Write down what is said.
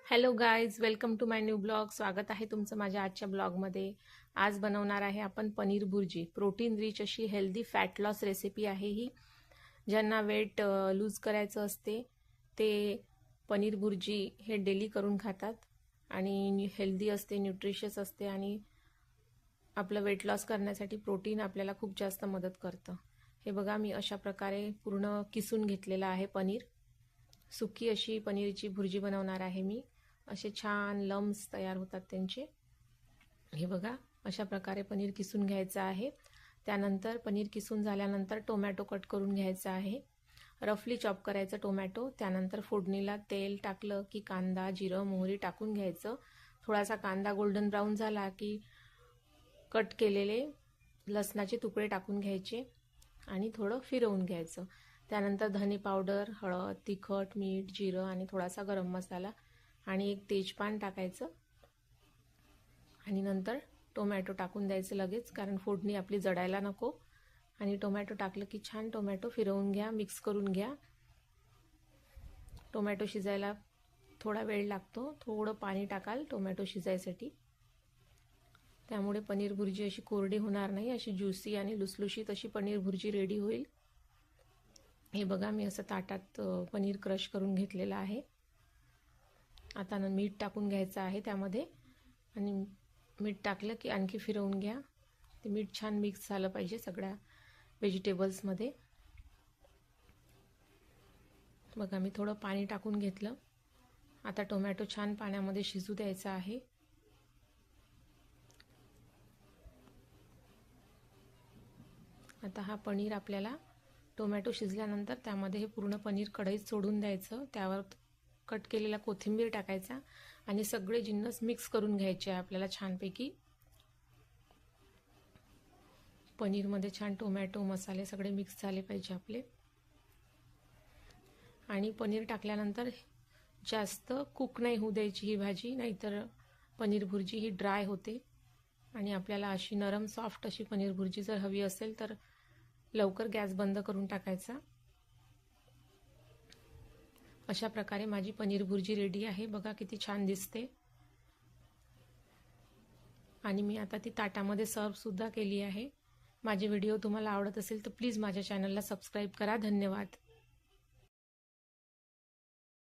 Hello guys, welcome to my new blog. स्वागत आहे तुमचं माझ्या आजच्या ब्लॉगमध्ये. आज बनवणार आहे आपण पनीर भुर्जी. प्रोटीन रिच अशी हेल्दी फॅट लॉस रेसिपी आहे ही. ज्यांना वेट लूज करायचं असते ते पनीर भुर्जी हे डेली करून खातात आणि हेल्दी असते, न्यूट्रिशियस असते आणि आपलं वेट लॉस करण्यासाठी प्रोटीन आपल्याला खूप जास्त मदत करतं. हे बघा, मी अशा प्रकारे पूर्ण किसून घेतलेलं आहे पनीर. सुकी अशी पनीरची भुर्जी बनवणार आहे मी. असे छान लम्स तयार होतात त्यांचे. हे बघा, अशा प्रकारे पनीर किसून घ्यायचं आहे. त्यानंतर पनीर किसून झाल्यानंतर टोमॅटो कट करून घ्यायचा आहे. रफली चॉप करायचं टोमॅटो. त्यानंतर फोडणीला तेल टाकलं की कांदा, जिरं, मोहरी टाकून घ्यायचं. थोडासा कांदा गोल्डन ब्राऊन झाला की कट केलेले लसणाचे तुकडे टाकून घ्यायचे आणि थोडं फिरवून घ्यायचं. त्यानंतर धने पावडर, हळद, तिखट, मीठ, जिरं आणि थोडासा गरम मसाला आणि एक तेजपान टाकायचं आणि नंतर टोमॅटो टाकून द्यायचं लगेच, कारण फोडणी आपली जळायला नको. आणि टोमॅटो टाकलं की छान टोमॅटो फिरवून घ्या, मिक्स करून घ्या. टोमॅटो शिजायला थोडा वेळ लागतो. थोडं पाणी टाकाल टोमॅटो शिजायसाठी, त्यामुळे पनीर भुर्जी अशी कोरडी होणार नाही. अशी ज्युसी आणि लुसलुशीत अशी पनीर भुर्जी रेडी होईल. हे बघा, मी असं ताटात पनीर क्रश करून घेतलेलं आहे. आता मीठ टाकून घ्यायचं आहे त्यामध्ये आणि मीठ टाकलं की आणखी फिरवून घ्या. ते मीठ छान मिक्स झालं पाहिजे सगळ्या व्हेजिटेबल्समध्ये. बघा, मी थोडं पाणी टाकून घेतलं. आता टोमॅटो छान पाण्यामध्ये शिजू द्यायचा आहे. आता हा पनीर आपल्याला टोमॅटो शिजल्यानंतर त्यामध्ये हे पूर्ण पनीर कढईत सोडून द्यायचं. त्यावर कट केलेला कोथिंबीर टाकायचा आणि सगळे जिन्नस मिक्स करून घ्यायचे आहे आपल्याला छानपैकी. पनीरमध्ये छान टोमॅटो मसाले सगळे मिक्स झाले पाहिजे आपले. आणि पनीर टाकल्यानंतर जास्त कुक नाही होऊ द्यायची ही भाजी, नाहीतर पनीर भुर्जी ही ड्राय होते. आणि आपल्याला अशी नरम सॉफ्ट अशी पनीर भुर्जी जर हवी असेल तर लवकर गॅस बंद करून टाकायचा. अशा प्रकारे माझी पनीर भुर्जी रेडी आहे. बघा किती छान दिसते. आणि मी आता ती ताटामध्ये सर्वसुद्धा केली आहे. माझे व्हिडिओ तुम्हाला आवडत असेल तर प्लीज माझ्या चॅनलला सबस्क्राईब करा. धन्यवाद.